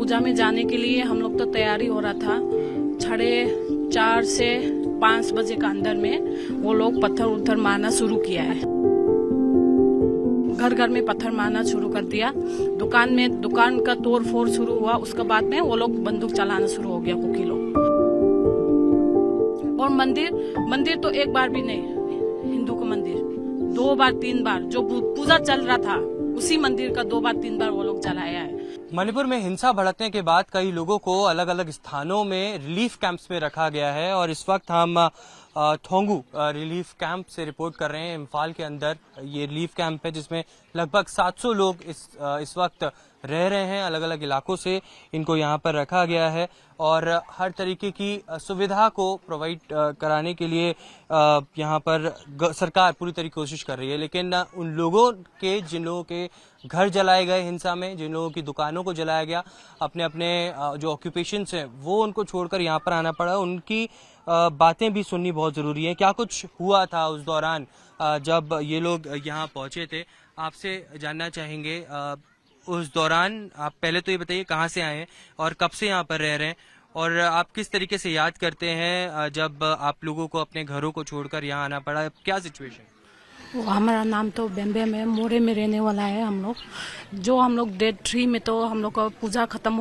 पूजा में जाने के लिए हम लोग तो तैयारी हो रहा था। 4:30 से 5 बजे का अंदर में वो लोग पत्थर उत्थर मारना शुरू किया है। घर घर में पत्थर मारना शुरू कर दिया। दुकान का तोड़ फोड़ शुरू हुआ। उसके बाद में वो लोग बंदूक चलाना शुरू हो गया कुकी लोग। और मंदिर तो एक बार भी नहीं, हिंदू का मंदिर 2 बार 3 बार जो पूजा चल रहा था उसी मंदिर का 2 बार 3 बार वो लोग जलाया है। मणिपुर में हिंसा भड़कने के बाद कई लोगों को अलग अलग स्थानों में रिलीफ कैंप्स में रखा गया है और इस वक्त हम थोंगू रिलीफ कैंप से रिपोर्ट कर रहे हैं। इम्फाल के अंदर ये रिलीफ कैंप है जिसमें लगभग 700 लोग इस वक्त रह रहे हैं। अलग अलग इलाकों से इनको यहाँ पर रखा गया है और हर तरीके की सुविधा को प्रोवाइड कराने के लिए यहाँ पर सरकार पूरी तरीके कोशिश कर रही है। लेकिन उन लोगों के जिन लोगों के घर जलाए गए हिंसा में, जिन लोगों की दुकानों को जलाया गया, अपने अपने जो ऑक्यूपेशंस हैं वो उनको छोड़कर यहाँ पर आना पड़ा। उनकी बातें भी सुननी बहुत जरूरी है। क्या कुछ हुआ था उस दौरान जब ये लोग यहाँ पहुंचे थे, आपसे जानना चाहेंगे। उस दौरान आप पहले तो ये बताइए कहाँ से आए हैं और कब से यहाँ पर रह रहे हैं और आप किस तरीके से याद करते हैं जब आप लोगों को अपने घरों को छोड़कर यहाँ आना पड़ा, क्या सिचुएशन? हमारा नाम तो बेम्बे में मोरे में रहने वाला है। हम लोग डेट 3 में तो हम लोग का पूजा खत्म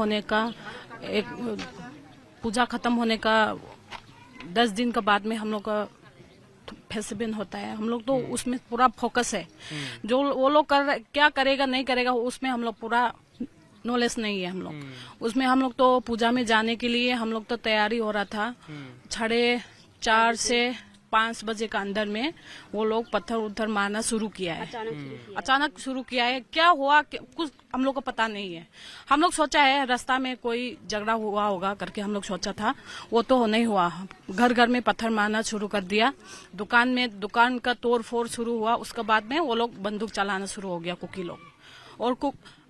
होने का 10 दिन के बाद में हम लोग का फेस्टिवल होता है। हम लोग तो उसमें पूरा फोकस है। जो वो लोग क्या करेगा नहीं करेगा उसमें हम लोग पूरा नॉलेज नहीं है। हम लोग उसमें हम लोग तो पूजा में जाने के लिए हम लोग तो तैयारी हो रहा था। 4:30 से 5 बजे का अंदर में वो लोग पत्थर उत्थर मारना शुरू किया है। अचानक शुरू किया है। क्या हुआ कुछ हम लोग को पता नहीं है। हम लोग सोचा है रास्ता में कोई झगड़ा हुआ होगा करके हम लोग सोचा था, वो तो नहीं हुआ। घर घर में पत्थर मारना शुरू कर दिया। दुकान का तोड़ फोड़ शुरू हुआ। उसके बाद में वो लोग बंदूक चलाना शुरू हो गया कुकी लोग। और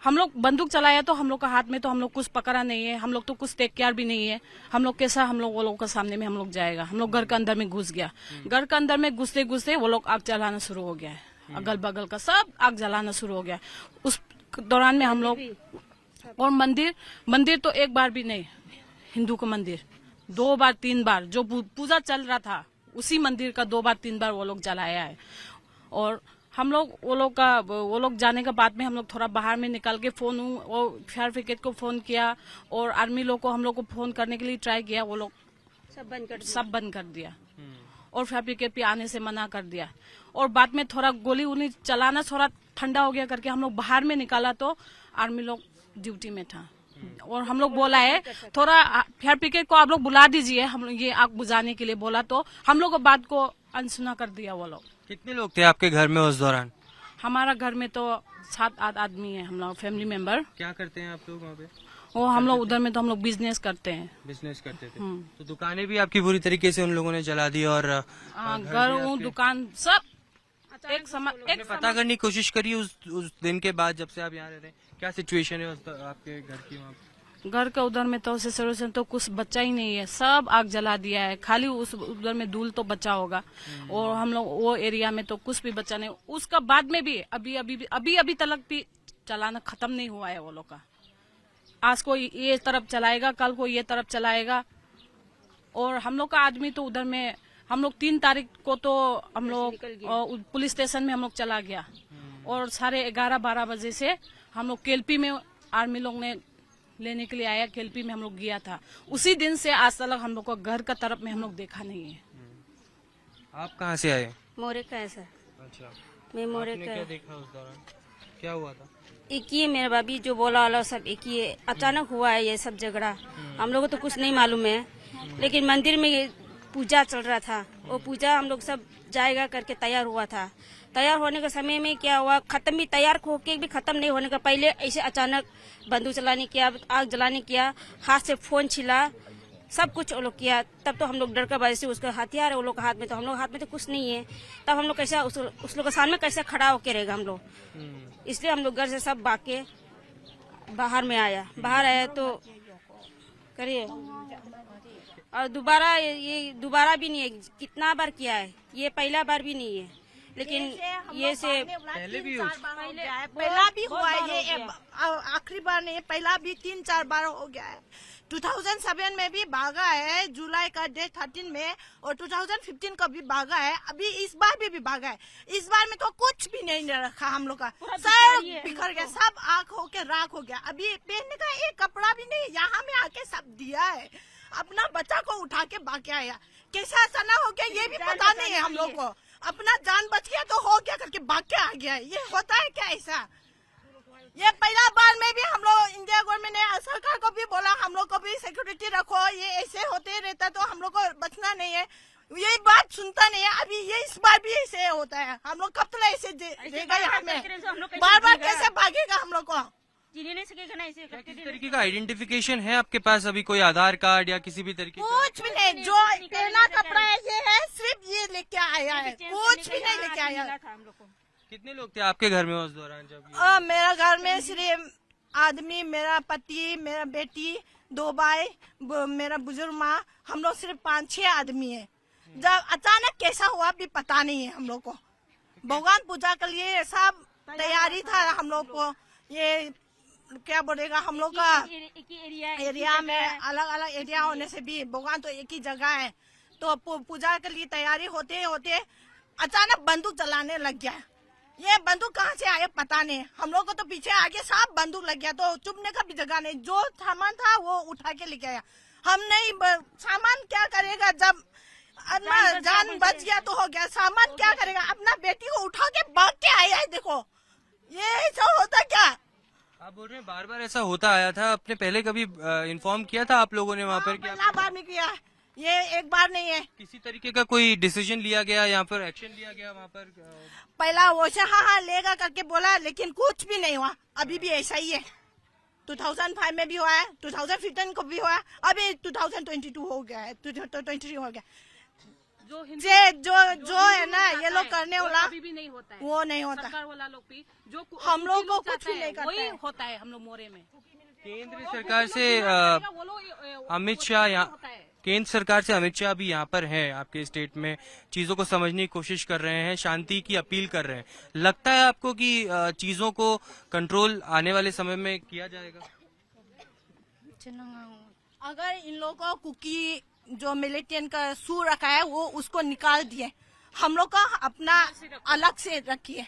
हम लोग बंदूक चलाया तो हम लोग का हाथ में तो हम लोग कुछ पकड़ा नहीं है। हम लोग तो कुछ टेक केयर भी नहीं है। हम लोग कैसा हम लोग वो लोग के सामने में हम लोग जाएगा। हम लोग घर के अंदर में घुस गया। घर के अंदर में घुसते घुसते वो लोग आग जलाना शुरू हो गया है। अगल बगल का सब आग जलाना शुरू हो गया। उस दौरान में हम लोग और मंदिर तो एक बार भी नहीं, हिंदू का मंदिर 2 बार 3 बार जो पूजा चल रहा था उसी मंदिर का 2 बार 3 बार वो लोग जलाया है। और हम लोग वो लोग जाने के बाद में हम लोग थोड़ा बाहर में निकल के फोन और फायर ब्रिगेड को फोन किया और आर्मी लोग को हम लोग को फोन करने के लिए ट्राई किया। वो लोग सब बंद कर दिया और फायर ब्रिगेड पे आने से मना कर दिया। और बाद में थोड़ा गोली उली चलाना थोड़ा ठंडा हो गया करके हम लोग बाहर में निकाला तो आर्मी लोग ड्यूटी में था। और हम लोग बोला है थोड़ा फायर ब्रिगेड को आप लोग बुला दीजिए, हम लोग ये आग बुझाने के लिए बोला तो हम लोग बात को अनसुना कर दिया। वो लोग कितने लोग थे आपके घर में उस दौरान? हमारा घर में तो 7-8 आदमी है। हम लोग फैमिली मेंबर। क्या करते हैं आप लोग वहाँ पे? वो हम लोग उधर में तो हम लोग बिजनेस करते हैं। बिजनेस करते थे तो दुकानें भी आपकी बुरी तरीके से उन लोगों ने जला दी और घर दुकान सब एक पता करने की कोशिश करी उस दिन के बाद जब से आप यहाँ रह रहे हैं, क्या सिचुएशन है आपके घर की? वहाँ घर का उधर में तो सिचुएशन तो कुछ बच्चा ही नहीं है। सब आग जला दिया है। खाली उस उधर में धूल तो बचा होगा और हम लोग वो एरिया में तो कुछ भी बचा नहीं। उसका बाद में भी अभी तक भी चलाना खत्म नहीं हुआ है वो लोग का। आज कोई ये तरफ चलाएगा, कल को ये तरफ चलाएगा। और हम लोग का आदमी तो उधर में हम लोग 3 तारीख को तो हम लोग पुलिस स्टेशन में हम लोग चला गया और 11:30-12 बजे से हम लोग केलपी में आर्मी लोग ने लेने के लिए आया। केलपी में हम लोग गया था। उसी दिन से आज तक हम लोग को घर का तरफ में हम लोग देखा नहीं है। आप कहाँ से आए? मोरे का है सर। अच्छा, मैं मोरे का। क्या देखा उस दौरान, क्या हुआ था? एक ही मेरा भाभी जो बोला वाला सब एक ही अचानक हुआ है ये सब झगड़ा। हम लोग को तो कुछ नहीं मालूम है। लेकिन मंदिर में पूजा चल रहा था। वो पूजा हम लोग सब जाएगा करके तैयार हुआ था। तैयार होने के समय में क्या हुआ, खत्म भी तैयार होके भी खत्म नहीं होने का पहले ऐसे अचानक बंदूक चलाने किया, आग जलाने किया, हाथ से फोन छिला, सब कुछ वो लोग किया। तब तो हम लोग डर कर वजह से उसका हथियार है वो लोग हाथ में, तो हम लोग हाथ में तो कुछ नहीं है। तब हम लोग कैसे उस लोग के सामने कैसे खड़ा होके रहेगा हम लोग। इसलिए हम लोग घर से सब भाग बाहर में आया। बाहर आया तो करिए और दोबारा ये दोबारा भी नहीं है। कितना बार किया है, ये पहला बार भी नहीं है। लेकिन ये से पहले भी पहला भी हुआ है, ये आखिरी बार नहीं, पहला भी 3-4 बार हो गया है। 2007 में भी भागा है, जुलाई का डेट 13 में, और 2015 का भी भागा है, अभी इस बार भी भागा है। इस बार में तो कुछ भी नहीं रखा हम लोग का, सब बिखर गया, सब आंख होके राख हो गया। अभी पहनने का एक कपड़ा भी नहीं, यहाँ में आके सब दिया है। अपना बच्चा को उठा के भाग के आया, कैसा सना हो गया ये भी पता नहीं है हम लोग को। अपना जान बच गया तो हो गया करके भाग के आ गया, ये होता है क्या ऐसा? ये पहला बार में भी हम लोग इंडिया गवर्नमेंट ने सरकार को भी बोला हम लोग को भी सिक्योरिटी रखो, ये ऐसे होते रहता तो हम लोग को बचना नहीं है, ये बात सुनता नहीं है। अभी ये इस बार भी ऐसे होता है, हम लोग कब तक ऐसे देगा यहाँ में, बार बार कैसे भागेगा हम लोग को? नहीं सकेगा ना ऐसे। किस तरीके का आइडेंटिफिकेशन है आपके पास अभी, कोई आधार कार्ड या किसी भी तरीके का? कुछ भी नहीं, जो पहला कपड़ा ये है सिर्फ ये लेके आया है, कुछ भी नहीं लेके आया। कितने लोग थे आपके घर में उस दौरान जब मेरा घर में सिर्फ आदमी, मेरा पति, मेरा बेटी, 2 भाई, मेरा बुजुर्ग माँ, हम लोग सिर्फ 5-6 आदमी है। जब अचानक कैसा हुआ भी पता नहीं है हम लोग को। भगवान पूजा के लिए सब तैयारी था हम लोग को, ये क्या बोलेगा हम लोग का एरिया में अलग अलग एरिया होने से भी भगवान तो एक ही जगह है, तो पूजा के लिए तैयारी होते होते अचानक बंदूक चलाने लग गया। ये बंदूक कहाँ से आया पता नहीं, हम लोग को तो पीछे आगे सब बंदूक लग गया, तो चुपने का भी जगह नहीं, जो सामान था वो उठा के लेके आया। हम नहीं सामान क्या करेगा, जब अपना जान बच गया तो हो गया, सामान क्या करेगा? अपना बेटी को उठा के भाग के आया है। देखो ये ऐसा होता क्या? आप बोल रहे हैं बार बार ऐसा होता आया था, आपने पहले कभी इन्फॉर्म किया था आप लोगों ने वहाँ पर? पहला बार में किया, ये एक बार नहीं है। किसी तरीके का कोई डिसीजन लिया गया या फिर एक्शन लिया गया वहाँ पर? पहला वो से हाँ लेगा करके बोला, लेकिन कुछ भी नहीं हुआ, अभी भी ऐसा ही है। 2005 में भी हुआ है, 2015 को भी हुआ, अभी 2022 हो गया है, 2023 हो गया। जो है ना ये लोग करने वाला अभी भी नहीं होता है, वो नहीं होता। सरकार वाला लोग भी जो हम लोग को कुछ भी नहीं करता वही है। होता है हम लोग मोरे में। केंद्र सरकार से अमित शाह यहाँ, केंद्र सरकार से अमित शाह भी यहाँ पर हैं आपके स्टेट में, चीजों को समझने की कोशिश कर रहे हैं, शांति की अपील कर रहे हैं। लगता है आपको कि चीजों को कंट्रोल आने वाले समय में किया जाएगा? अगर इन लोगों को कुकी जो मिलिटेंट का सू रखा है वो उसको निकाल दिए, हम लोग का अपना अलग से रखिए,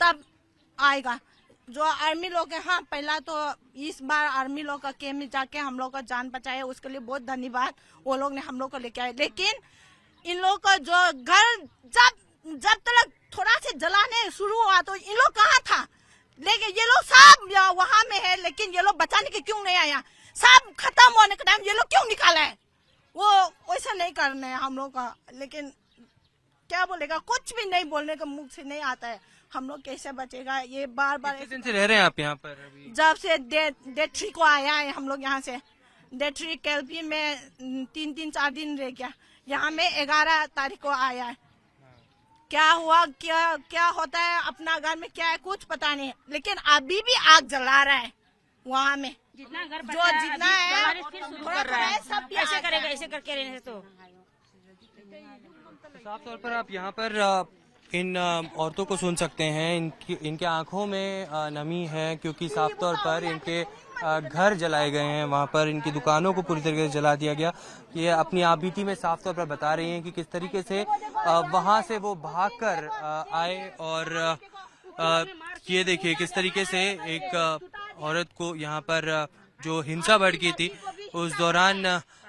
तब आएगा। जो आर्मी लोग है, हाँ पहला तो इस बार आर्मी लोग का कैम्प में जाके हम लोग का जान बचाए, उसके लिए बहुत धन्यवाद, वो लोग ने हम लोग को लेके आए। लेकिन इन लोग का जो घर जब तक थोड़ा से जलाने शुरू हुआ तो इन लोग कहाँ था? लेकिन ये लोग सब वहाँ में है, लेकिन ये लोग बचाने के क्यों नहीं आया? सब खत्म होने के टाइम ये लोग क्यों निकाला है? वो वैसा नहीं करना है हम लोग का, लेकिन क्या बोलेगा, कुछ भी नहीं बोलने का मुख से नहीं आता है। हम लोग कैसे बचेगा? ये बार बार कितने दिन से रह रहे हैं आप यहाँ पर अभी? जब से डेट 3 को आया है हम लोग यहाँ से, डेट 3 कैलपी में 3-4 दिन रह गया, यहाँ में 11 तारीख को आया है। क्या हुआ, क्या होता है अपना घर में क्या है कुछ पता नहीं, लेकिन अभी भी आग जला रहा है वहाँ में। जितना घर जो जितना है कर रहा है सब ऐसे करेगा, ऐसे करके रहने से तो साफ तौर पर आप यहाँ पर इन औरतों को सुन सकते हैं, इनके आंखों में नमी है, क्योंकि साफ तौर पर इनके घर जलाए गए हैं, वहाँ पर इनकी दुकानों को पूरी तरीके से जला दिया गया। ये अपनी आपबीती में साफ तौर पर बता रही हैं कि किस तरीके से वहाँ से वो भागकर आए, और ये देखिए किस तरीके से एक औरत को यहाँ पर जो हिंसा बढ़ गई थी उस दौरान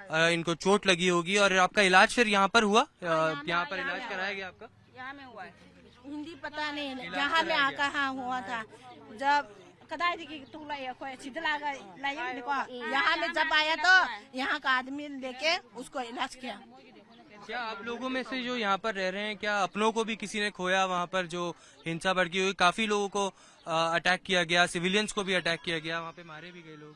इनको चोट लगी होगी, और आपका इलाज फिर यहाँ पर हुआ? यहाँ पर इलाज कराया गया आपका? यहाँ में हुआ है। हिंदी पता नहीं, यहाँ में आकर हाँ हुआ था। जब यहाँ में जब आया तो यहाँ का आदमी लेके उसको इलाज किया। क्या आप लोगों में से जो यहाँ पर रह रहे हैं, क्या अपनों को भी किसी ने खोया वहाँ पर जो हिंसा भड़की हुई? काफी लोगों को अटैक किया गया, सिविलियंस को भी अटैक किया गया, वहाँ पे मारे भी गए लोग।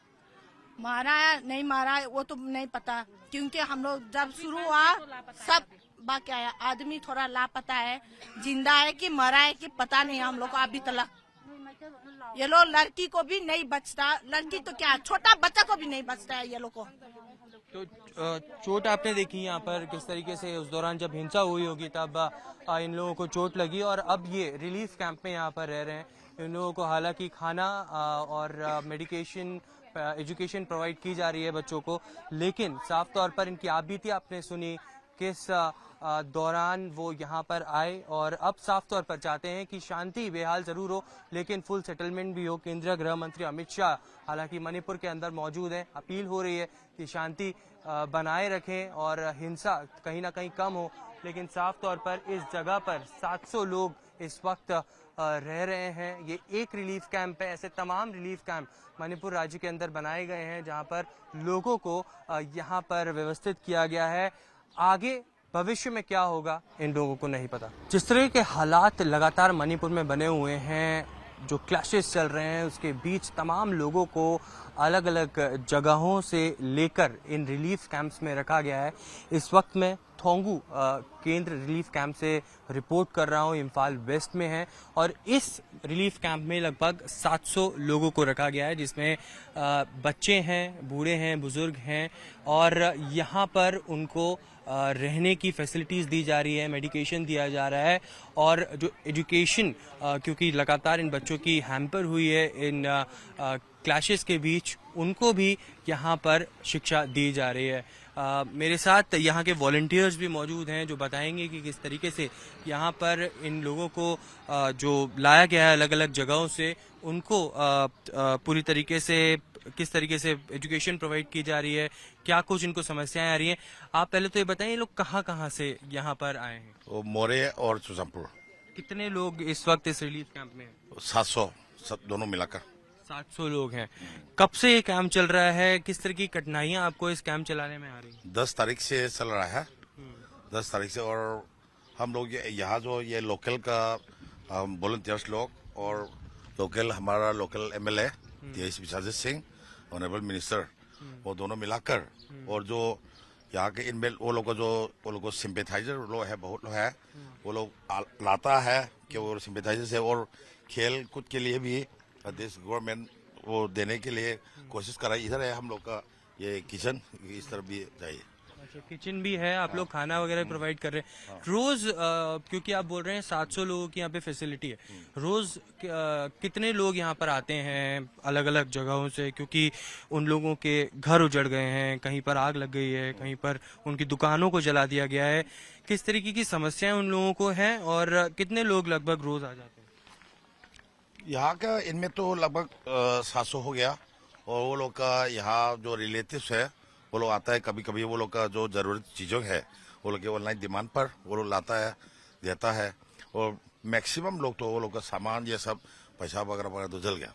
मारा है नहीं मारा है वो तो नहीं पता, क्योंकि हम लोग जब शुरू हुआ सब बाकी आया, आदमी थोड़ा लापता है, जिंदा है कि मरा है कि पता नहीं हम लोग को अभी तक। ये लोग लड़की को भी नहीं बचता, लड़की तो क्या छोटा बच्चा को भी नहीं बचता है ये लोग को। तो चोट आपने देखी यहाँ पर किस तरीके से उस दौरान जब हिंसा हुई होगी तब इन लोगों को चोट लगी और अब ये रिलीफ कैंप में यहाँ पर रह रहे हैं। इन लोगों को हालांकि खाना और मेडिकेशन एजुकेशन प्रोवाइड की जा रही है बच्चों को, लेकिन साफ तौर पर इनकी आप बीती आपने सुनी किस दौरान वो यहाँ पर आए और अब साफ तौर पर चाहते हैं कि शांति बेहाल जरूर हो लेकिन फुल सेटलमेंट भी हो। केंद्रीय गृह मंत्री अमित शाह हालांकि मणिपुर के अंदर मौजूद हैं। अपील हो रही है कि शांति बनाए रखें और हिंसा कहीं ना कहीं कम हो, लेकिन साफ तौर पर इस जगह पर 700 लोग इस वक्त रह रहे हैं। ये एक रिलीफ कैंप है, ऐसे तमाम रिलीफ कैंप मणिपुर राज्य के अंदर बनाए गए हैं जहां पर लोगों को यहाँ पर व्यवस्थित किया गया है। आगे भविष्य में क्या होगा इन लोगों को नहीं पता। जिस तरह के हालात लगातार मणिपुर में बने हुए हैं, जो क्लैशेस चल रहे हैं, उसके बीच तमाम लोगों को अलग अलग जगहों से लेकर इन रिलीफ कैंप्स में रखा गया है। इस वक्त मैं थोंगू केंद्र रिलीफ कैंप से रिपोर्ट कर रहा हूं, इम्फाल वेस्ट में है और इस रिलीफ कैंप में लगभग 700 लोगों को रखा गया है जिसमें बच्चे हैं, बूढ़े हैं, बुजुर्ग हैं और यहाँ पर उनको रहने की फैसिलिटीज़ दी जा रही है, मेडिकेशन दिया जा रहा है और जो एजुकेशन क्योंकि लगातार इन बच्चों की हैम्पर हुई है इन क्लैशेस के बीच, उनको भी यहाँ पर शिक्षा दी जा रही है। मेरे साथ यहाँ के वॉलंटियर्स भी मौजूद हैं जो बताएंगे कि किस तरीके से यहाँ पर इन लोगों को जो लाया गया है अलग अलग जगहों से, उनको पूरी तरीके से किस तरीके से एजुकेशन प्रोवाइड की जा रही है, क्या कुछ इनको समस्याएं आ रही हैं। आप पहले तो ये बताएं, ये लोग कहाँ से यहाँ पर आए हैं? वो मोरे और सुजानपुर। कितने लोग इस वक्त इस रिलीफ कैंप में हैं? 700 दोनों मिलाकर 700 लोग हैं। कब से ये कैंप चल रहा है? किस तरह की कठिनाइयां आपको इस कैंप चलाने में आ रही हैं? 10 तारीख से चल रहा है, 10 तारीख से। और हम लोग यहाँ जो ये लोकल का वॉलंटियर्स लोग और लोकल हमारा लोकल MLA तेज विशाजित सिंह, ऑनरेबल मिनिस्टर, वो दोनों मिलाकर और जो यहाँ के इनमें वो लोग को सिंपैथाइजर लोग है, बहुत लोग है, वो लोग लाता है कि वो सिंपैथाइजर से और खेल कूद के लिए भी देश गवर्नमेंट वो देने के लिए कोशिश कर रही है। इधर है हम लोग का ये किचन, इस तरफ भी जाइए। अच्छा, किचन भी है, आप लोग खाना वगैरह प्रोवाइड कर रहे हैं रोज? क्योंकि आप बोल रहे हैं 700 लोगों की यहाँ पे फैसिलिटी है, रोज कितने लोग यहाँ पर आते हैं अलग अलग जगहों से? क्योंकि उन लोगों के घर उजड़ गए हैं, कहीं पर आग लग गई है, कहीं पर उनकी दुकानों को जला दिया गया है। किस तरीके की समस्याएं उन लोगों को हैं और कितने लोग लगभग रोज आ जाते हैं? यहाँ का इनमें तो लगभग 700 हो गया और वो लोग का यहाँ जो रिलेटिव्स है वो लोग आता है। कभी कभी वो लोग का जो जरूरत चीजों है वो लोग के ऑनलाइन डिमांड पर वो लोग लाता है, देता है। और मैक्सिमम लोग तो वो लोग का सामान ये सब पैसा वगैरह वगैरह तो जल गया।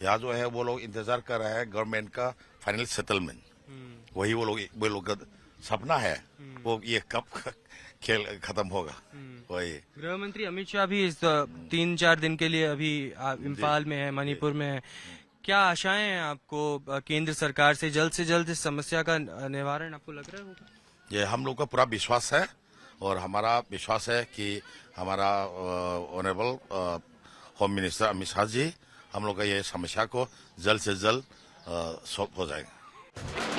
यहाँ जो है वो लोग इंतजार कर रहे हैं गवर्नमेंट का फाइनल सेटलमेंट। वही वो लोग का सपना है, वो ये कब खेल खत्म होगा। वही गृह मंत्री अमित शाह भी इस 3-4 दिन के लिए अभी इम्फाल में है, मणिपुर में है। क्या आशाएं हैं आपको केंद्र सरकार से जल्द इस समस्या का निवारण आपको लग रहा होगा? ये हम लोग का पूरा विश्वास है और हमारा विश्वास है कि हमारा honourable home minister Amit Shah ji हम लोग का ये समस्या को जल्द से जल्द सॉल्व हो जाएगा।